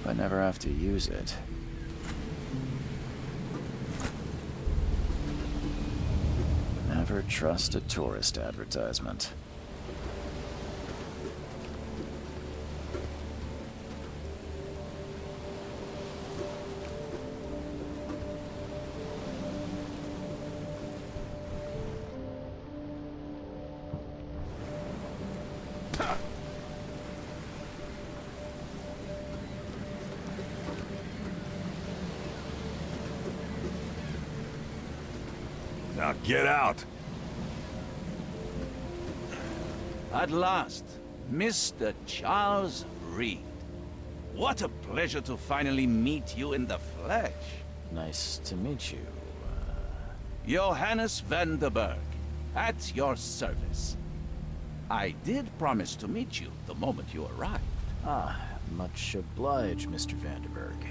I never have to use it. Never trust a tourist advertisement. Now get out! At last, Mr. Charles Reed. What a pleasure to finally meet you in the flesh. Nice to meet you. Johannes van der Berg, at your service. I did promise to meet you the moment you arrived. Ah, much obliged, Mr. Vanderberg.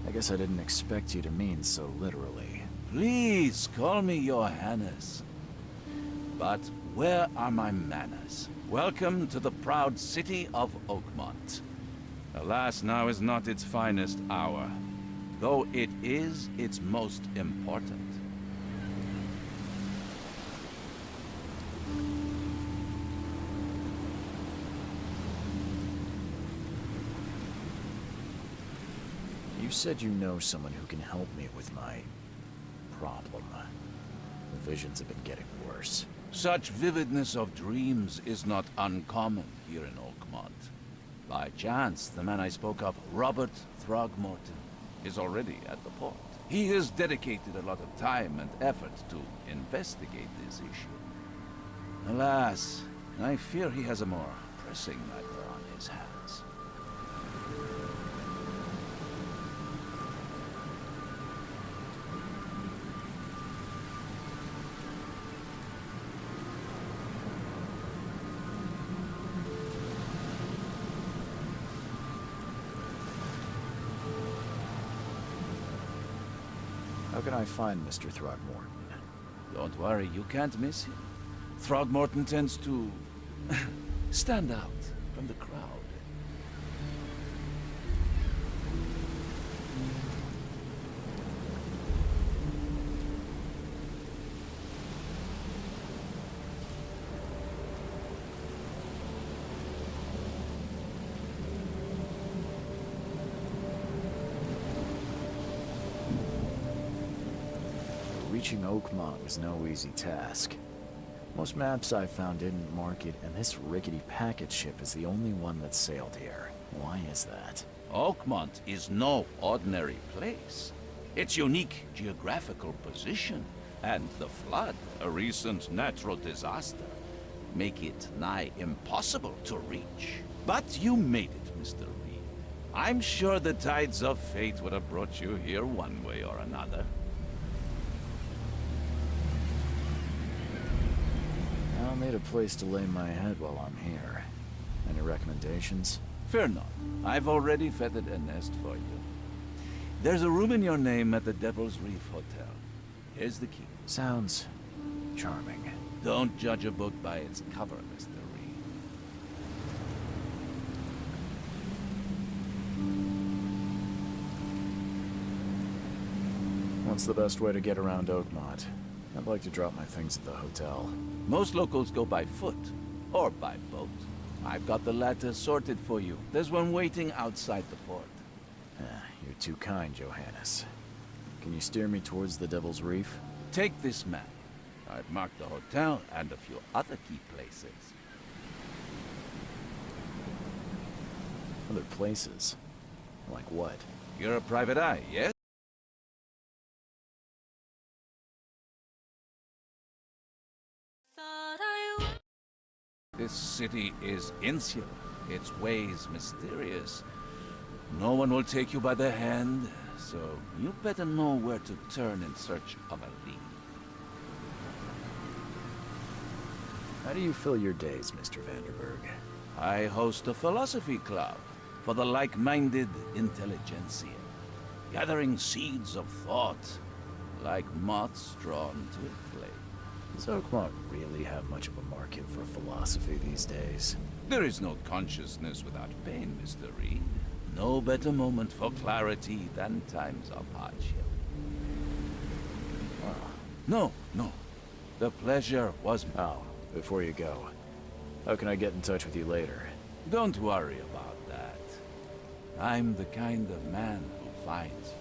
I guess I didn't expect you to mean so literally. Please call me Johannes. But where are my manners? Welcome to the proud city of Oakmont. Alas, now is not its finest hour, though it is its most important. You said you know someone who can help me with my problem. The visions have been getting worse. Such vividness of dreams is not uncommon here in Oakmont. By chance, the man I spoke of, Robert Throgmorton, is already at the port. He has dedicated a lot of time and effort to investigate this issue. Alas, I fear he has a more pressing matter on his hands. How can I find Mr. Throgmorton? Don't worry, you can't miss him. Throgmorton tends to stand out from the crowd. Reaching Oakmont was no easy task. Most maps I found didn't mark it, and this rickety packet ship is the only one that sailed here. Why is that? Oakmont is no ordinary place. Its unique geographical position and the flood, a recent natural disaster, make it nigh impossible to reach. But you made it, Mr. Reed. I'm sure the tides of fate would have brought you here one way or another. I'll need a place to lay my head while I'm here. Any recommendations? Fear not. I've already feathered a nest for you. There's a room in your name at the Devil's Reef Hotel. Here's the key. Sounds charming. Don't judge a book by its cover, Mr. Reed. What's the best way to get around Oakmont? I'd like to drop my things at the hotel. Most locals go by foot, or by boat. I've got the latter sorted for you. There's one waiting outside the port. You're too kind, Johannes. Can you steer me towards the Devil's Reef? Take this map. I've marked the hotel and a few other key places. Other places? Like what? You're a private eye, yes? This city is insular, its ways mysterious. No one will take you by the hand, so you better know where to turn in search of a lead. How do you fill your days, Mr. Vanderberg? I host a philosophy club for the like-minded intelligentsia, gathering seeds of thought like moths drawn to a flame. Does Oakmont really have much of a market for philosophy these days? There is no consciousness without pain, Mr. Reed. No better moment for clarity than times of hardship. No, no. The pleasure was... Oh, before you go, how can I get in touch with you later? Don't worry about that. I'm the kind of man who finds you.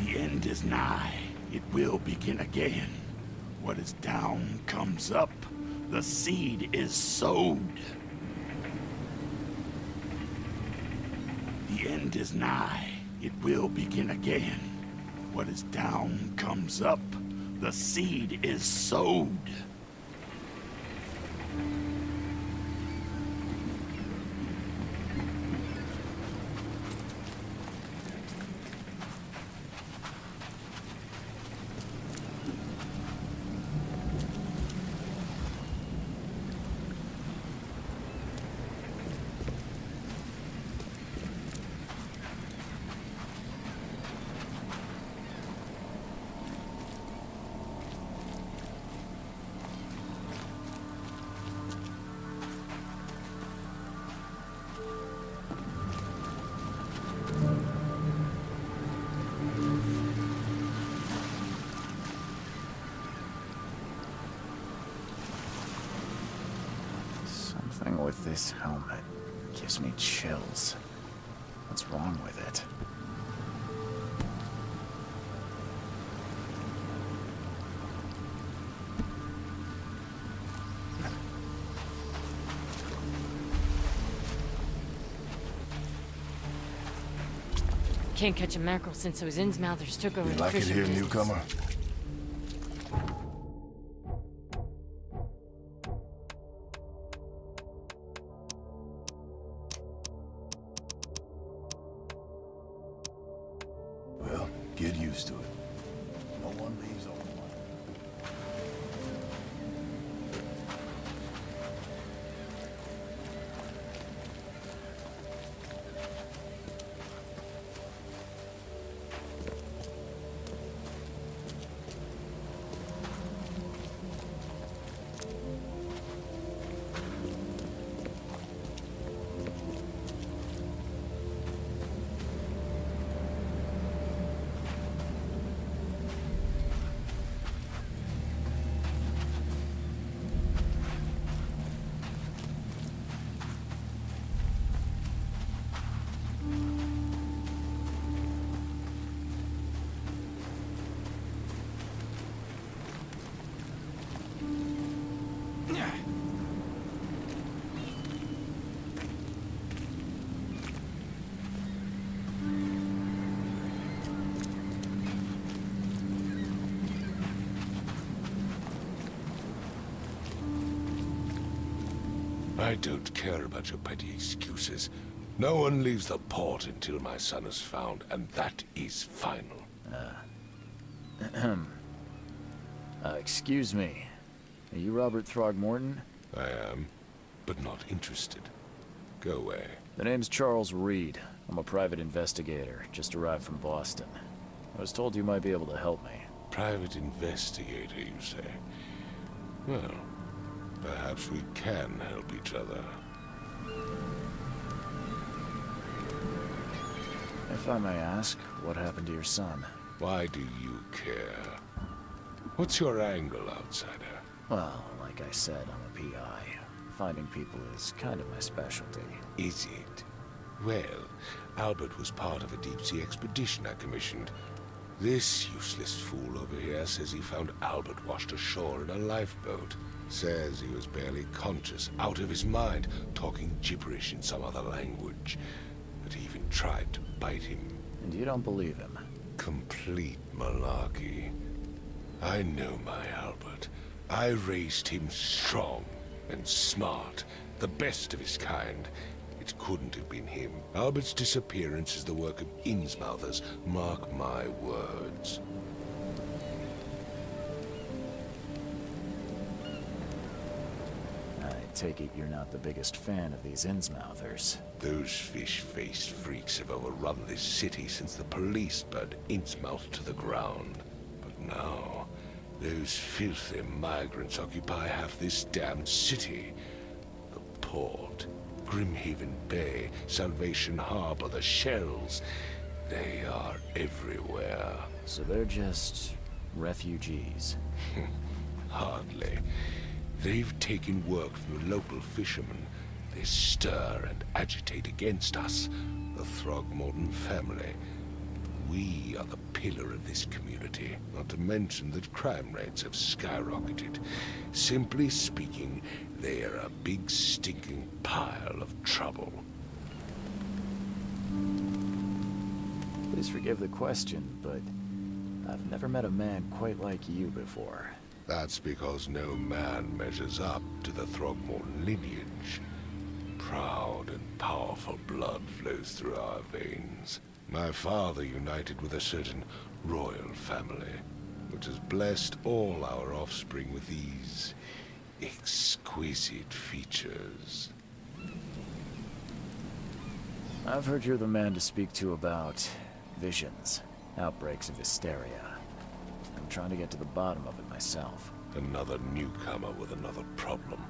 The end is nigh. It will begin again. What is down comes up. The seed is sowed. The end is nigh. It will begin again. What is down comes up. The seed is sowed. Something with this helmet gives me chills. What's wrong with it? Can't catch a mackerel since those Innsmouthers took over You the like it fishing here, business. newcomer? Well, get used to it. No one leaves Oakmont. I don't care about your petty excuses. No one leaves the port until my son is found, and that is final. Excuse me. Are you Robert Throgmorton? I am, but not interested. Go away. The name's Charles Reed. I'm a private investigator, just arrived from Boston. I was told you might be able to help me. Private investigator, you say? Well, perhaps we can help each other. If I may ask, what happened to your son? Why do you care? What's your angle, outsider? Well, like I said, I'm a PI. Finding people is kind of my specialty. Is it? Well, Albert was part of a deep-sea expedition I commissioned. This useless fool over here says he found Albert washed ashore in a lifeboat. Says he was barely conscious, out of his mind, talking gibberish in some other language. That he even tried to bite him. And you don't believe him? Complete malarkey. I know my Albert. I raised him strong and smart, the best of his kind. It couldn't have been him. Albert's disappearance is the work of Innsmouthers, mark my words. I take it you're not the biggest fan of these Innsmouthers. Those fish-faced freaks have overrun this city since the police burned Innsmouth to the ground. But now, those filthy migrants occupy half this damned city. The port, Grimhaven Bay, Salvation Harbor, the shells. They are everywhere. So they're just refugees. Hardly. They've taken work from the local fishermen. They stir and agitate against us, the Throgmorton family. We are the pillar of this community, not to mention that crime rates have skyrocketed. Simply speaking, they are a big stinking pile of trouble. Please forgive the question, but I've never met a man quite like you before. That's because no man measures up to the Throgmorton lineage. Proud and powerful blood flows through our veins. My father united with a certain royal family, which has blessed all our offspring with these exquisite features. I've heard you're the man to speak to about visions, outbreaks of hysteria. I'm trying to get to the bottom of it myself. Another newcomer with another problem.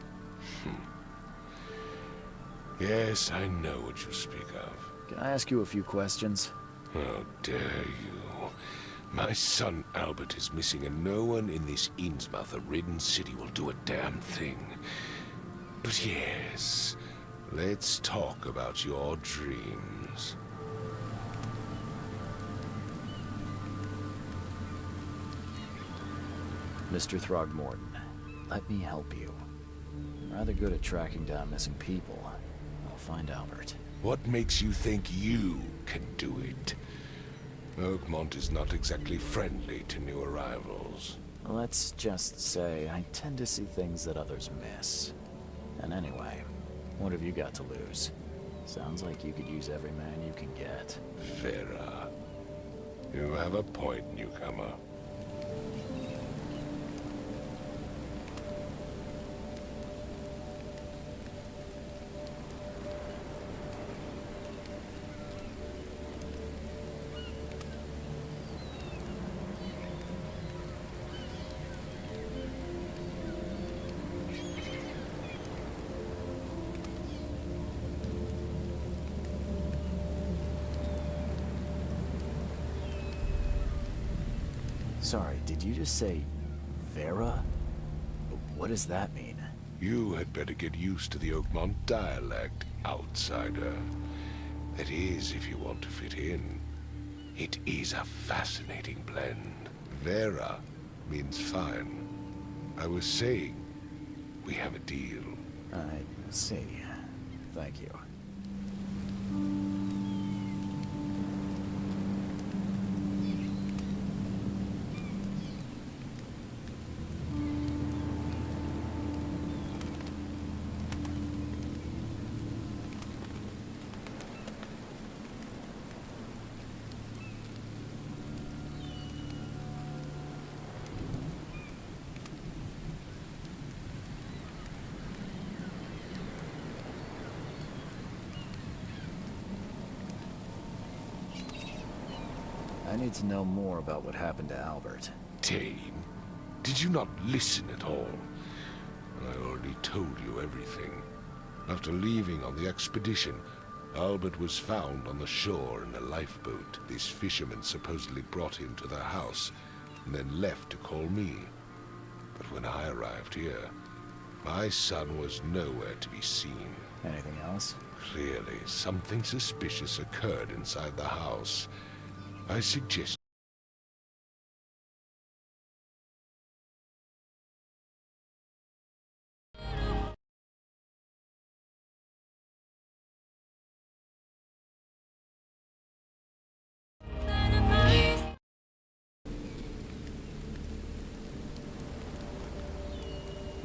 Yes, I know what you speak of. Can I ask you a few questions? How dare you? My son Albert is missing, and no one in this Innsmouther-ridden city will do a damn thing. But yes, let's talk about your dreams. Mr. Throgmorton, let me help you. I'm rather good at tracking down missing people. I'll find Albert. What makes you think you can do it? Oakmont is not exactly friendly to new arrivals. Let's just say I tend to see things that others miss. And anyway, what have you got to lose? Sounds like you could use every man you can get. Vera, you have a point, newcomer. Sorry, did you just say Vera? What does that mean? You had better get used to the Oakmont dialect, outsider. That is, if you want to fit in. It is a fascinating blend. Vera means fine. I was saying, we have a deal. I see. Thank you. I need to know more about what happened to Albert. Tane, did you not listen at all? I already told you everything. After leaving on the expedition, Albert was found on the shore in a lifeboat. This fisherman supposedly brought him to their house, and then left to call me. But when I arrived here, my son was nowhere to be seen. Anything else? Clearly, something suspicious occurred inside the house. I suggest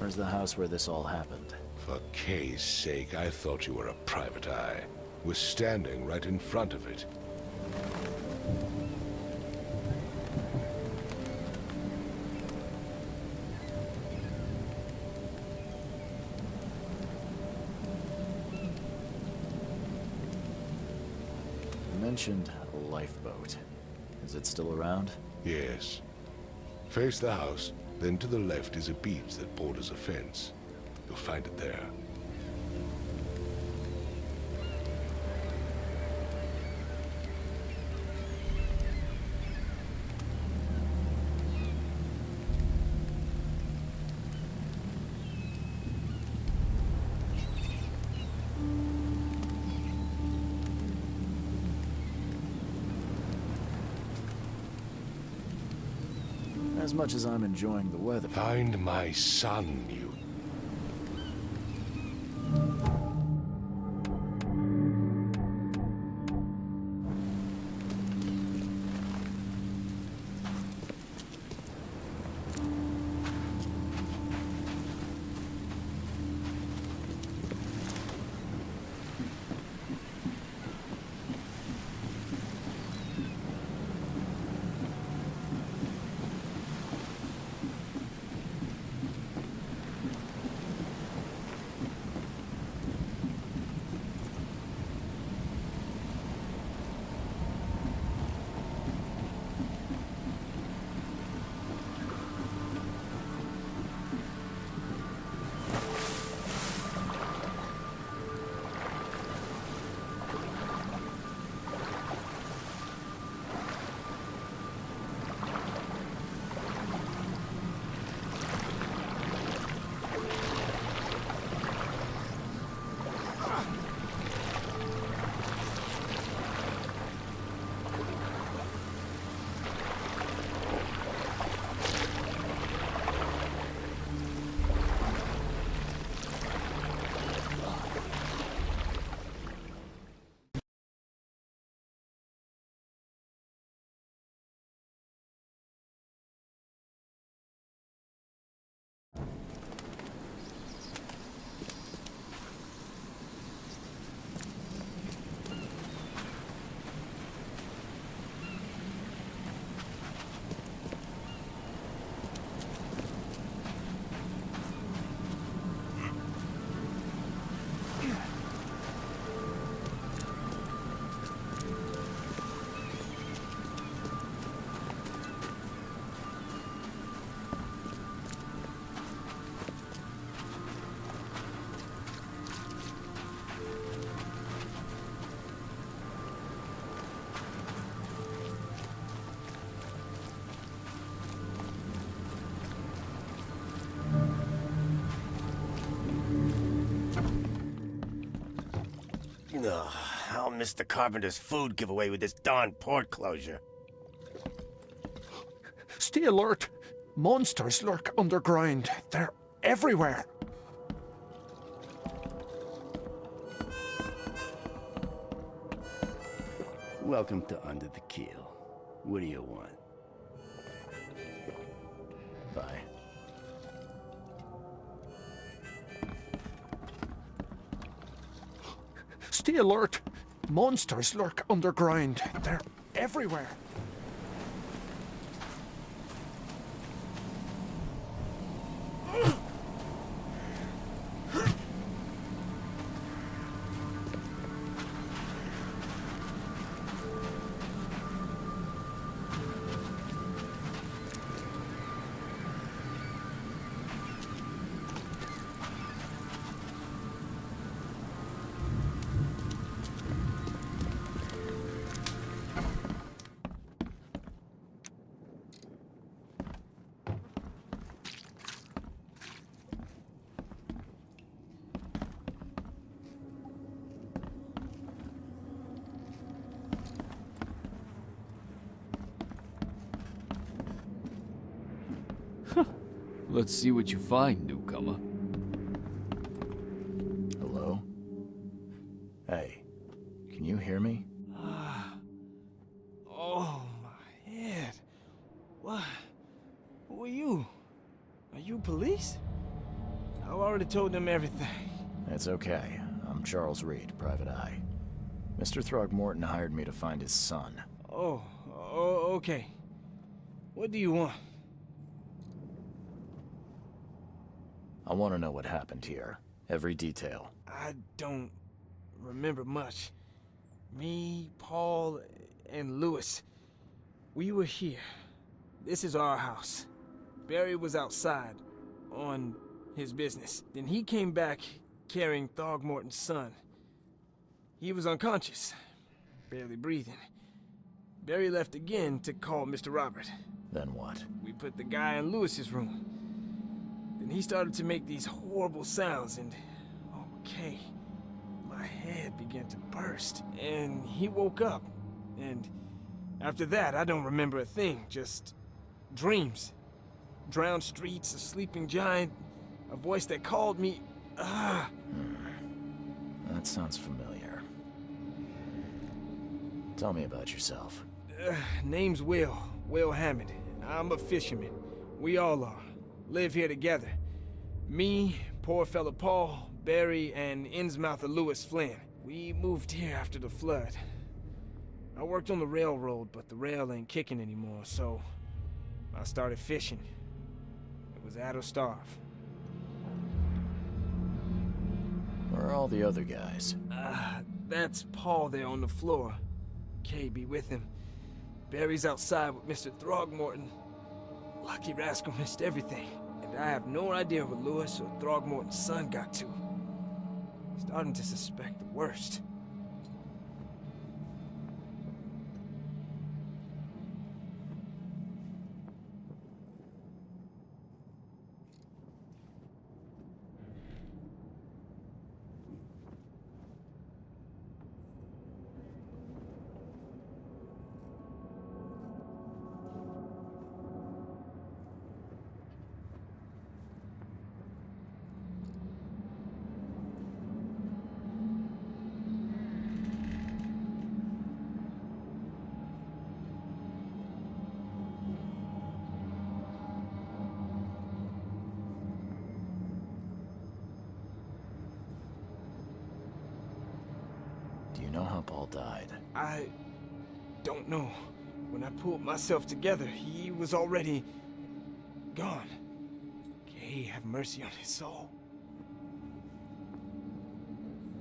Where's the house where this all happened? For Kay's sake, I thought you were a private eye. We're standing right in front of it. You mentioned a lifeboat. Is it still around? Yes. Face the house, then to the left is a beach that borders a fence. You'll find it there. As much as I'm enjoying the weather... Find my son, you... Ugh, I'll miss the carpenter's food giveaway with this darn port closure. Stay alert. Monsters lurk underground. They're everywhere. Welcome to Under the Keel. What do you want? Bye. Stay alert. Monsters lurk underground. They're everywhere. Let's see what you find, newcomer. Hello? Hey, can you hear me? Oh, my head. What? Who are you? Are you police? already told them everything. It's okay. I'm Charles Reed, Private Eye. Mr. Throgmorton hired me to find his son. Oh, okay. What do you want? I want to know what happened here. Every detail. I don't remember much. Me, Paul, and Lewis, we were here. This is our house. Barry was outside, on his business. Then he came back carrying Throgmorton's son. He was unconscious, barely breathing. Barry left again to call Mr. Robert. Then what? We put the guy in Lewis's room. Then he started to make these horrible sounds and... okay. My head began to burst, and he woke up. And after that, I don't remember a thing, just dreams. Drowned streets, a sleeping giant, a voice that called me. That sounds familiar. Tell me about yourself. Name's Will Hammond. I'm a fisherman. We all are. Live here together. Me, poor fella Paul, Barry, and Innsmouther Lewis Flynn. We moved here after the flood. I worked on the railroad, but the rail ain't kicking anymore, so I started fishing. It was add or starve. Where are all the other guys? That's Paul there on the floor. Kay be with him. Barry's outside with Mr. Throgmorton. Lucky rascal missed everything, and I have no idea where Lewis or Throgmorton's son got to. Starting to suspect the worst. Do you know how Paul died? I don't know. When I pulled myself together, he was already gone. Kay have mercy on his soul.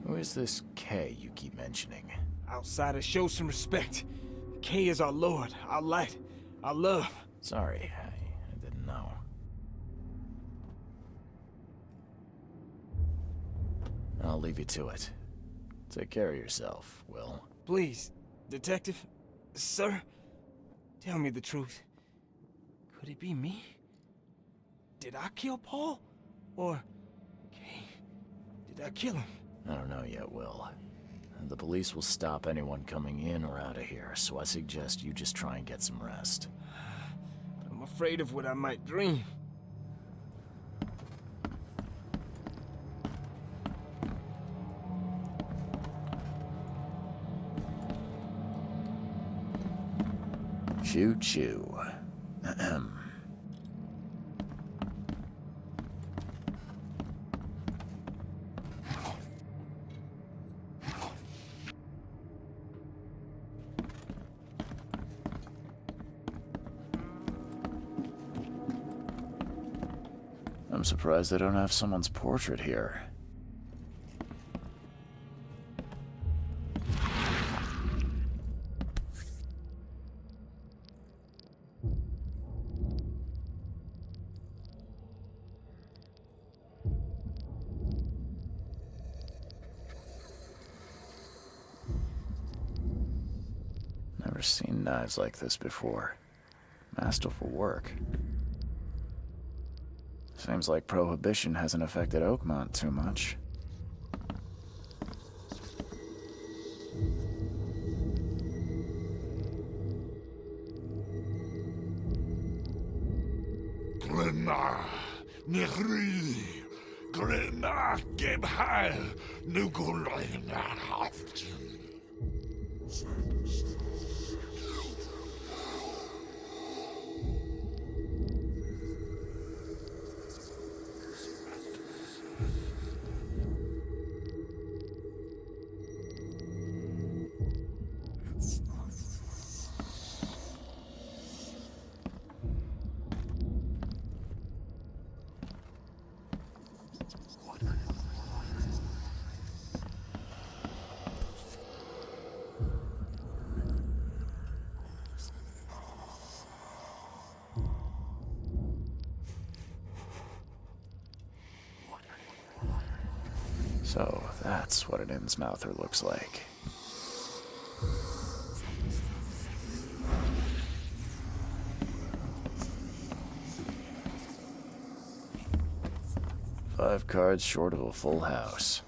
Who is this K you keep mentioning? Outsiders, show some respect. Kay is our lord, our light, our love. Sorry, I didn't know. I'll leave you to it. Take care of yourself, Will. Please, detective, sir, tell me the truth. Could it be me? Did I kill Paul? Or, Kay, did I kill him? I don't know yet, Will. The police will stop anyone coming in or out of here, so I suggest you just try and get some rest. I'm afraid of what I might dream. Choo choo. Ahem. I'm surprised they don't have someone's portrait here. Never seen knives like this before. Masterful work. Seems like Prohibition hasn't affected Oakmont too much. Glenna, Nehri, Glenna, Gebhal, Nugulina, Haftin. So that's what an Innsmouther looks like. Five cards short of a full house.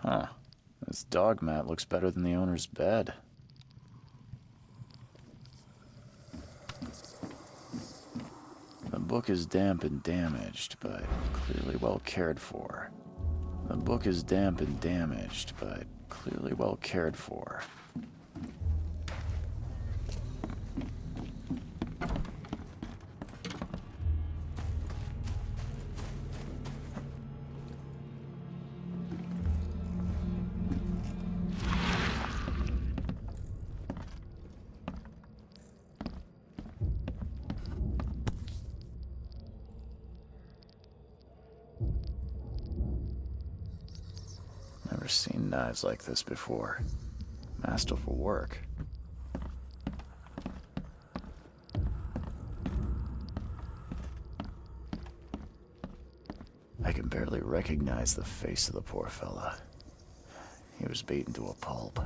Huh. This dog mat looks better than the owner's bed. The book is damp and damaged, but clearly well cared for. The book is damp and damaged, but clearly well cared for. Never seen knives like this before. Masterful work. I can barely recognize the face of the poor fella. He was beaten to a pulp.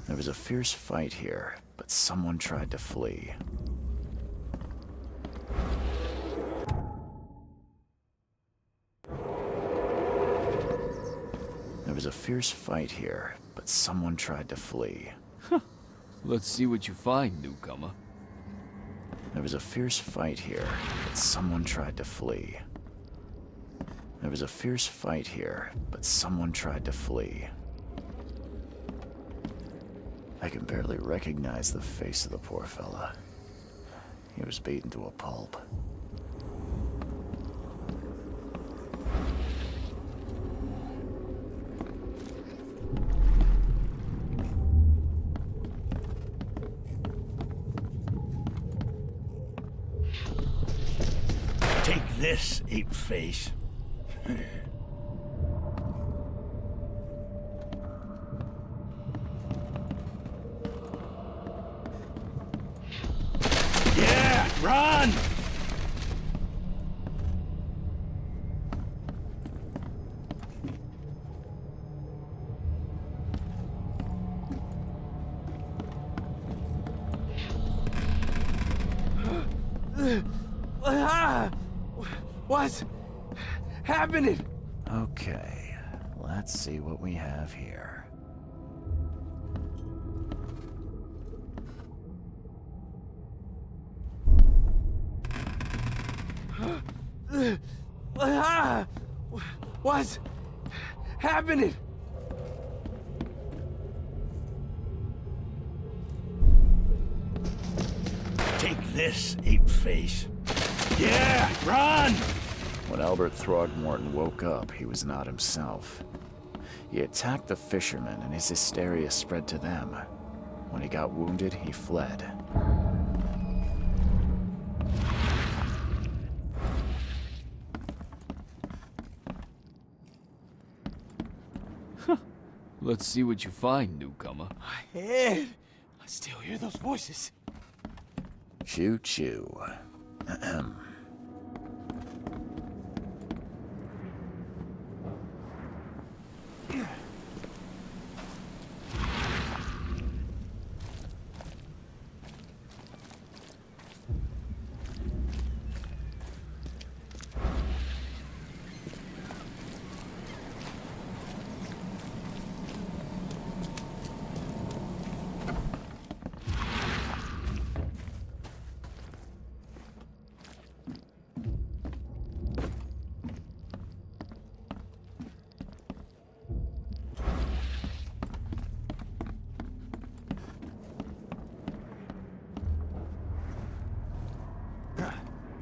There was a fierce fight here, but someone tried to flee. There was a fierce fight here, but someone tried to flee. Let's see what you find, newcomer. There was a fierce fight here, but someone tried to flee. There was a fierce fight here, but someone tried to flee. I can barely recognize the face of the poor fella. He was beaten to a pulp. Take this, ape-face. Yeah, run! What's happening? Okay, let's see what we have here. What's happening? Take this, ape-face. Yeah, run! When Albert Throgmorton woke up, he was not himself. He attacked the fishermen, and his hysteria spread to them. When he got wounded, he fled. Let's see what you find, newcomer. My head. still hear those voices. Choo choo. Ahem.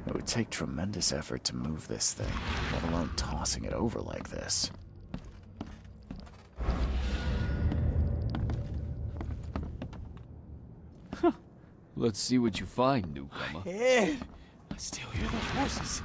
It would take tremendous effort to move this thing, let alone tossing it over like this. Let's see what you find, newcomer. Ed, I still hear those voices.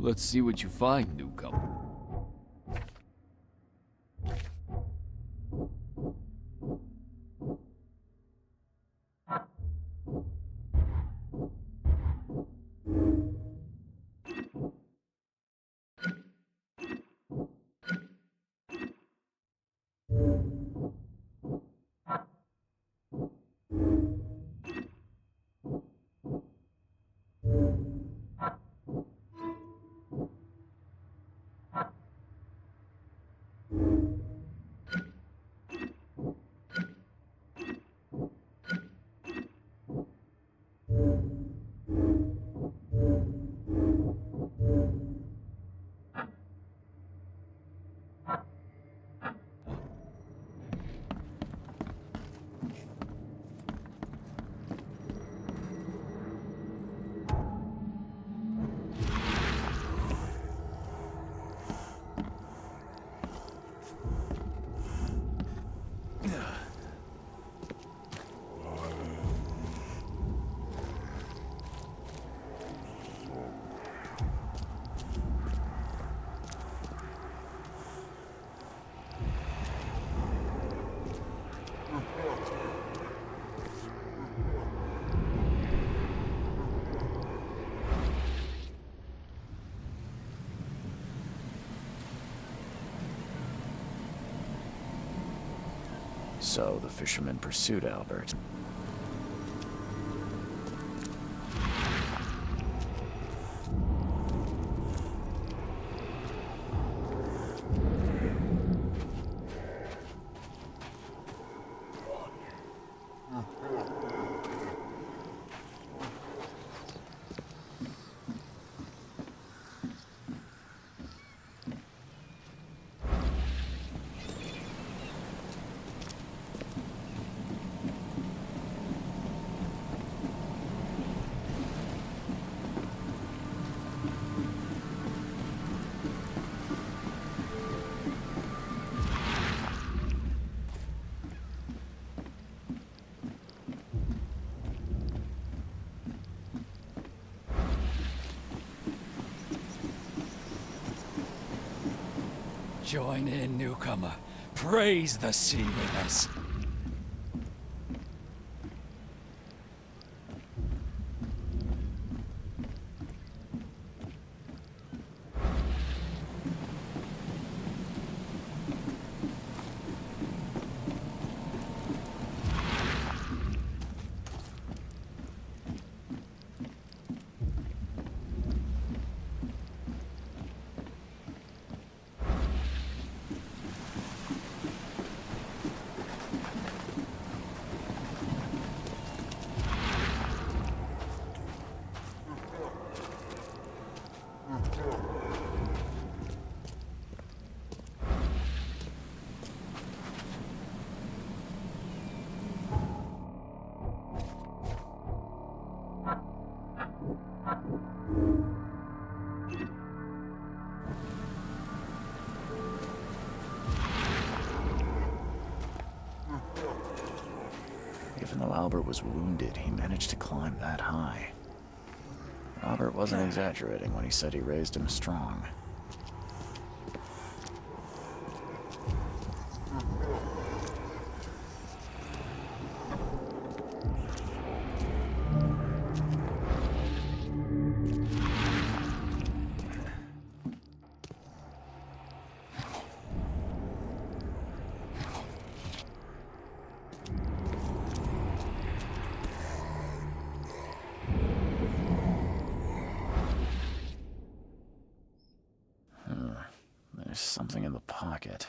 Let's see what you find, newcomer. So the fisherman pursued Albert. Join in, newcomer. Praise the sea with us. Even though Albert was wounded, he managed to climb that high. Robert wasn't exaggerating when he said he raised him strong. There's something in the pocket.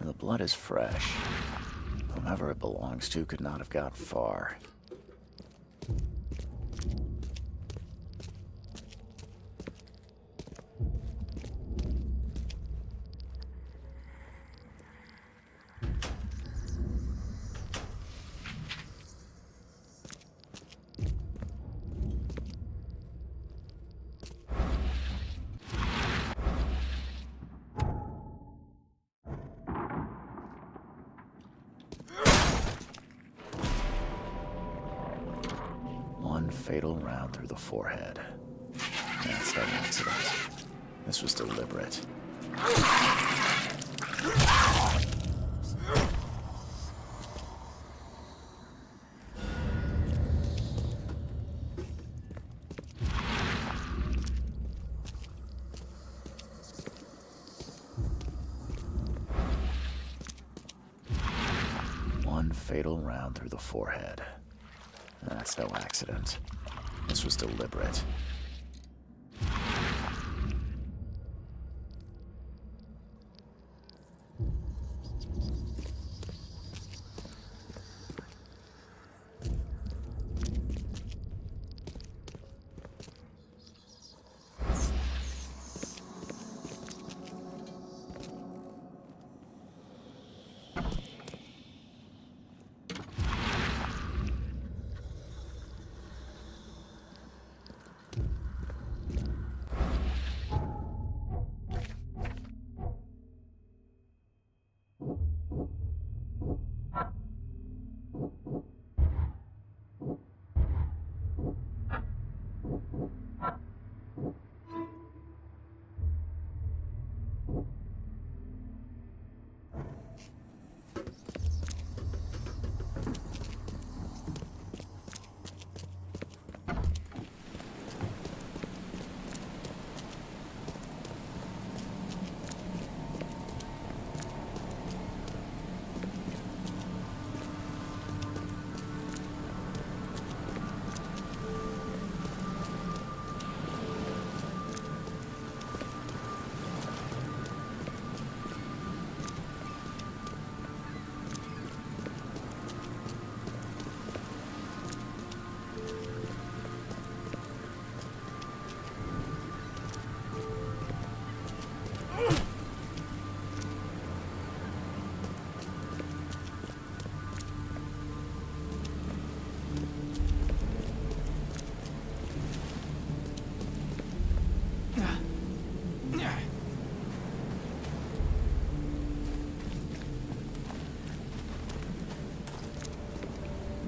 The blood is fresh. Whomever it belongs to could not have got far. One fatal round through the forehead. That's no accident. This was deliberate. One fatal round through the forehead. That's no accident. This was deliberate.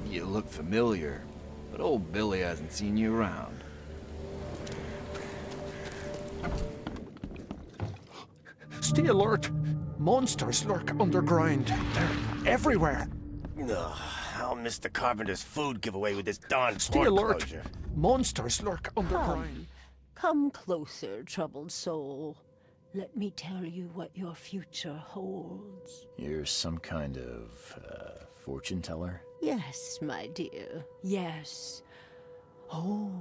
You look familiar, but old Billy hasn't seen you around. Stay alert! Monsters lurk underground. They're everywhere. Ugh, I'll miss the carpenter's food giveaway with this darn Stay pork alert! closure. Monsters lurk underground. Come closer, troubled soul. Let me tell you what your future holds. You're some kind of, fortune teller? Yes, my dear, yes. Oh,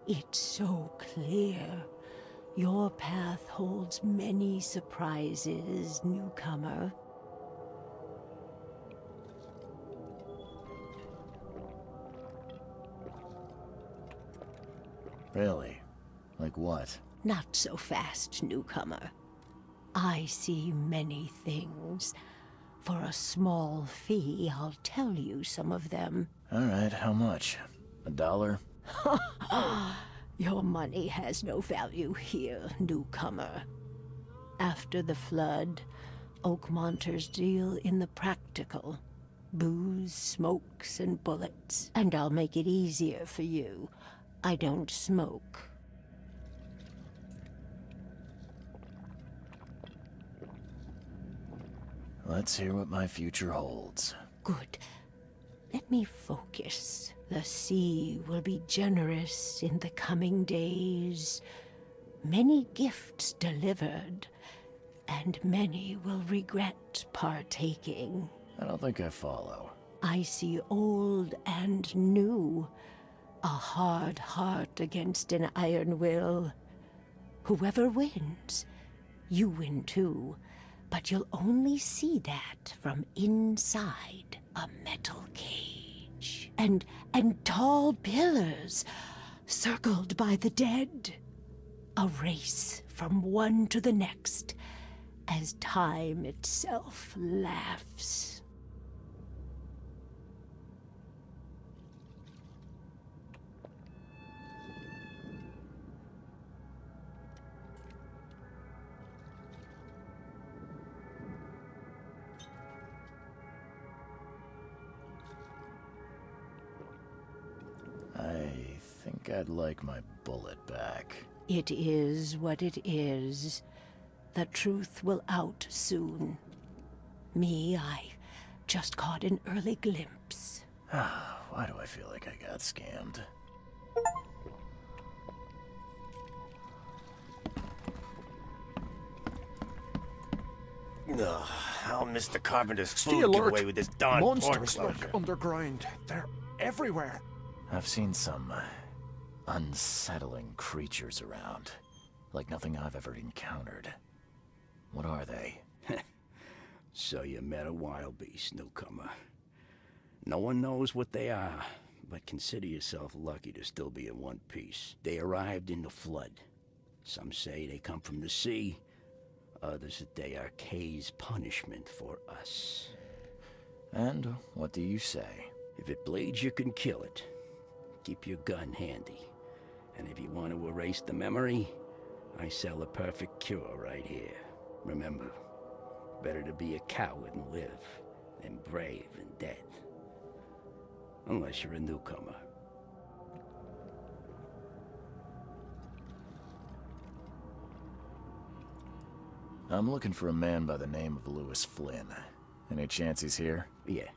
it's so clear. Your path holds many surprises, newcomer. Really? Like what? Not so fast, newcomer. I see many things. For a small fee, I'll tell you some of them. All right, how much? $1? Your money has no value here, newcomer. After the flood, Oakmonters deal in the practical. Booze, smokes, and bullets. And I'll make it easier for you. I don't smoke. Let's hear what my future holds. Good. Let me focus. The sea will be generous in the coming days. Many gifts delivered, and many will regret partaking. I don't think I follow. I see old and new. A hard heart against an iron will. Whoever wins, you win too. But you'll only see that from inside a metal cage. And tall pillars, circled by the dead. A race from one to the next, as time itself laughs. I think I'd like my bullet back. It is what it is. The truth will out soon. Me, I just caught an early glimpse. Why do I feel like I got scammed? Ugh, how Mr. Carpenter's Stay food give alert. away with this darn pork Monsters closure. lurk underground. They're everywhere. I've seen some unsettling creatures around. Like nothing I've ever encountered. What are they? So you met a wild beast, newcomer. No one knows what they are, but consider yourself lucky to still be in one piece. They arrived in the flood. Some say they come from the sea. Others that they are Kay's punishment for us. And what do you say? If it bleeds, you can kill it. Keep your gun handy. And if you want to erase the memory, I sell a perfect cure right here. Remember, better to be a coward and live than brave and dead. Unless you're a newcomer. I'm looking for a man by the name of Lewis Flynn. Any chance he's here? Yeah,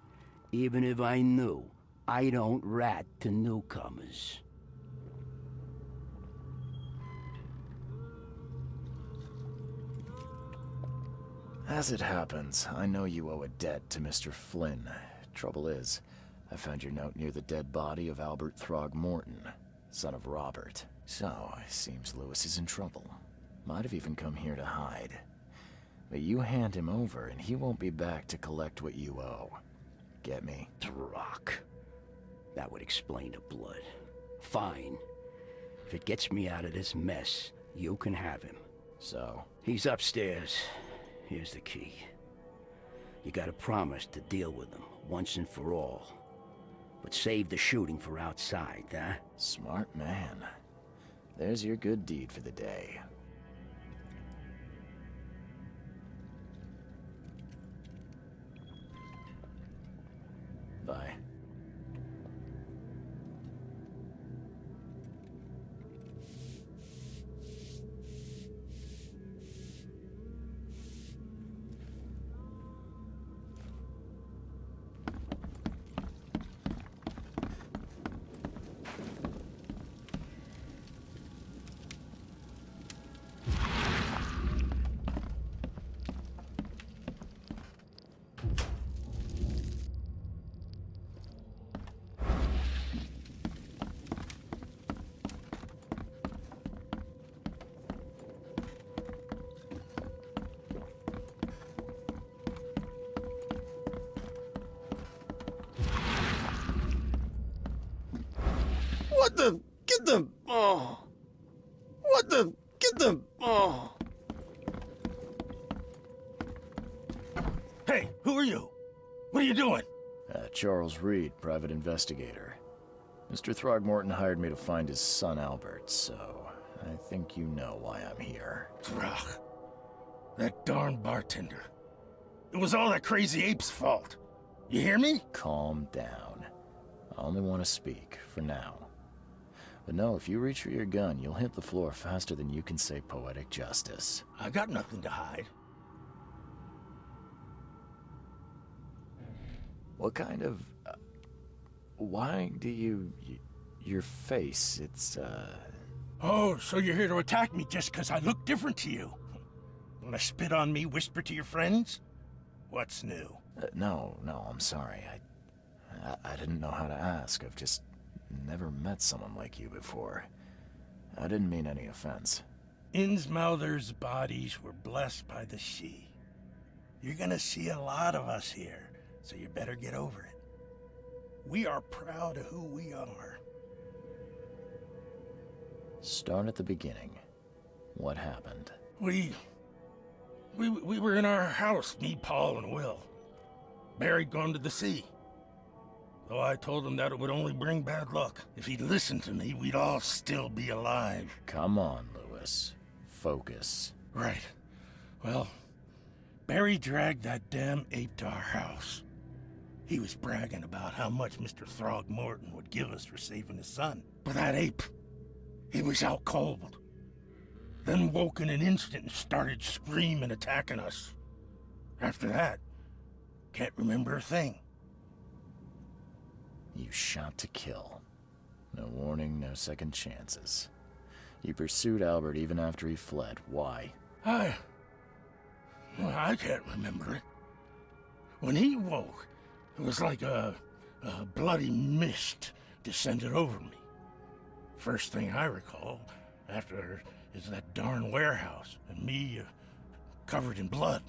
even if I knew, I don't rat to newcomers. As it happens, I know you owe a debt to Mr. Flynn. Trouble is, I found your note near the dead body of Albert Throgmorton, son of Robert. So, it seems Lewis is in trouble. Might have even come here to hide. But you hand him over and he won't be back to collect what you owe. Get me? Drock. That would explain the blood. Fine. If it gets me out of this mess, you can have him. So? He's upstairs. Here's the key. You gotta promise to deal with him, once and for all. But save the shooting for outside, huh? Smart man. There's your good deed for the day. Bye. What the? Get them! Oh! What the? Get them! Oh! Hey, Who are you? What are you doing? Charles Reed, private investigator. Mr. Throgmorton hired me to find his son Albert, so I think you know why I'm here. Throg. That darn bartender. It was all that crazy ape's fault. You hear me? Calm down. I only want to speak, for now. But no, if you reach for your gun, you'll hit the floor faster than you can say poetic justice. I got nothing to hide. What kind of... why do you... your face, it's, Oh, so you're here to attack me just because I look different to you? Wanna spit on me, whisper to your friends? What's new? no, I'm sorry. I didn't know how to ask. I've just never met someone like you before. I didn't mean any offense. Innsmouther's bodies were blessed by the sea. You're gonna see a lot of us here, so you better get over it. We are proud of who we are. Start at the beginning. What happened? We were in our house, me, Paul, and Will. Barry'd gone to the sea. Though I told him that it would only bring bad luck. If he'd listened to me, we'd all still be alive. Come on, Lewis. Focus. Right. Well, Barry dragged that damn ape to our house. He was bragging about how much Mr. Throgmorton would give us for saving his son. But that ape, he was out cold. Then woke in an instant and started screaming, attacking us. After that, can't remember a thing. You shot to kill. No warning, no second chances. You pursued Albert even after he fled. Why? I can't remember it. When he woke, it was like a bloody mist descended over me. First thing I recall after is that darn warehouse and me covered in blood.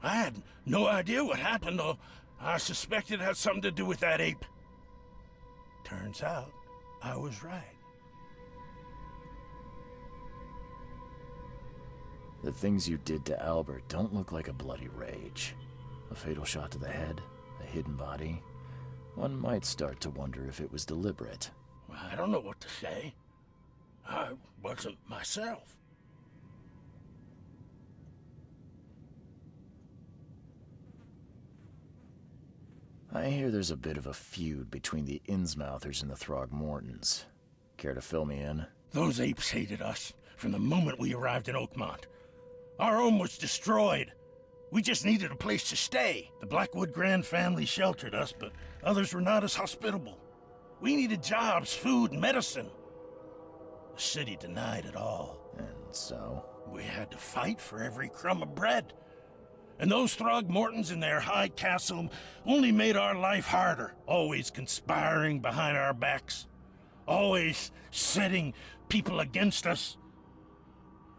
I had no idea what happened, though. I suspected it had something to do with that ape. Turns out, I was right. The things you did to Albert don't look like a bloody rage. A fatal shot to the head, a hidden body. One might start to wonder if it was deliberate. I don't know what to say. I wasn't myself. I hear there's a bit of a feud between the Innsmouthers and the Throgmortons. Care to fill me in? Those apes hated us from the moment we arrived in Oakmont. Our home was destroyed. We just needed a place to stay. The Blackwood Grand family sheltered us, but others were not as hospitable. We needed jobs, food, and medicine. The city denied it all. And so? We had to fight for every crumb of bread. And those Throgmortons in their high castle only made our life harder, always conspiring behind our backs, always setting people against us.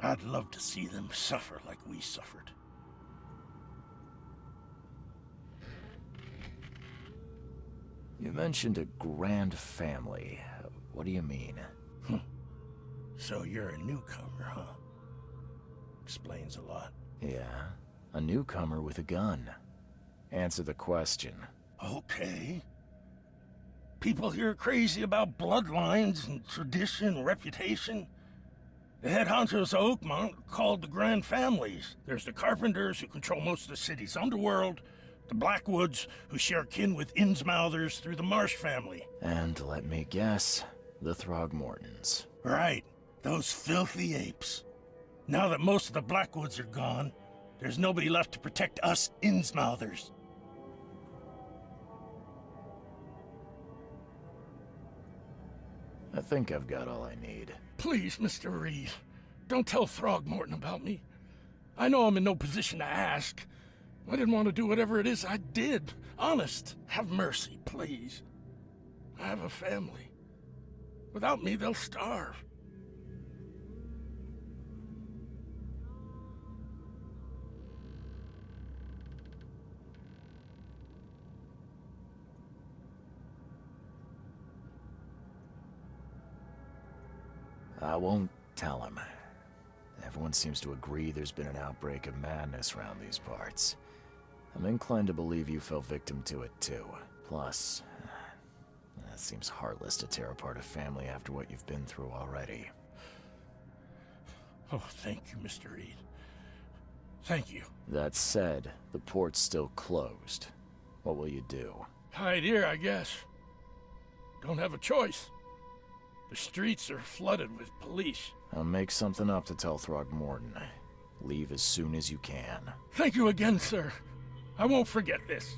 I'd love to see them suffer like we suffered. You mentioned a grand family. What do you mean? So you're a newcomer, huh? Explains a lot. Yeah, a newcomer with a gun. Answer the question. Okay. People here are crazy about bloodlines and tradition and reputation. The head honchos of Oakmont are called the Grand Families. There's the Carpenters, who control most of the city's underworld, the Blackwoods, who share kin with Innsmouthers through the Marsh family. And let me guess, the Throgmortons. Right, those filthy apes. Now that most of the Blackwoods are gone, there's nobody left to protect us Innsmouthers. I think I've got all I need. Please, Mr. Reed, don't tell Throgmorton about me. I know I'm in no position to ask. I didn't want to do whatever it is I did. Honest, have mercy, please. I have a family. Without me, they'll starve. I won't tell him. Everyone seems to agree there's been an outbreak of madness around these parts. I'm inclined to believe you fell victim to it too. Plus, it seems heartless to tear apart a family after what you've been through already. Oh, thank you, Mr. Reed. Thank you. That said, the port's still closed. What will you do? Hide here, I guess. Don't have a choice. The streets are flooded with police. I'll make something up to tell Throgmorton. Leave as soon as you can. Thank you again, sir. I won't forget this.